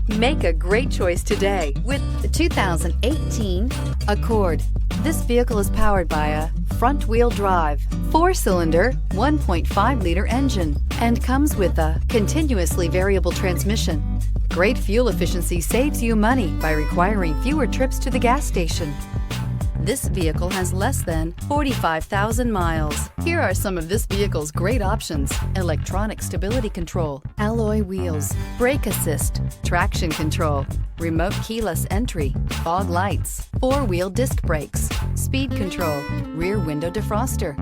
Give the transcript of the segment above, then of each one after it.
Make a great choice today with the 2018 Accord. This vehicle is powered by a front-wheel drive, 4-cylinder, 1.5-liter engine, and comes with a continuously variable transmission. Great fuel efficiency saves you money by requiring fewer trips to the gas station. This vehicle has less than 45,000 miles. Here are some of this vehicle's great options: electronic stability control, alloy wheels, brake assist, traction control, remote keyless entry, fog lights, 4-wheel disc brakes, speed control, rear window defroster.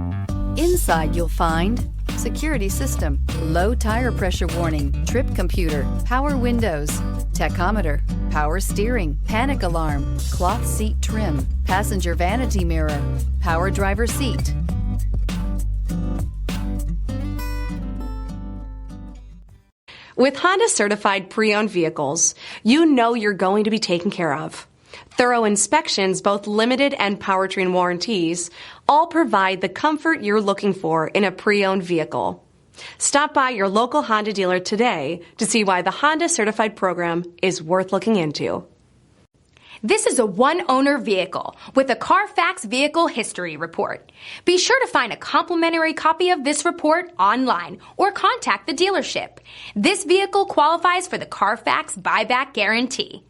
Inside you'll find security system, low tire pressure warning, trip computer, power windows, tachometer, power steering, panic alarm, cloth seat trim, passenger vanity mirror, power driver seat. With Honda certified pre-owned vehicles, you know you're going to be taken care of. Thorough inspections, both limited and powertrain warranties, all provide the comfort you're looking for in a pre-owned vehicle. Stop by your local Honda dealer today to see why the Honda Certified program is worth looking into. This is a one-owner vehicle with a Carfax Vehicle History Report. Be sure to find a complimentary copy of this report online or contact the dealership. This vehicle qualifies for the Carfax Buyback Guarantee.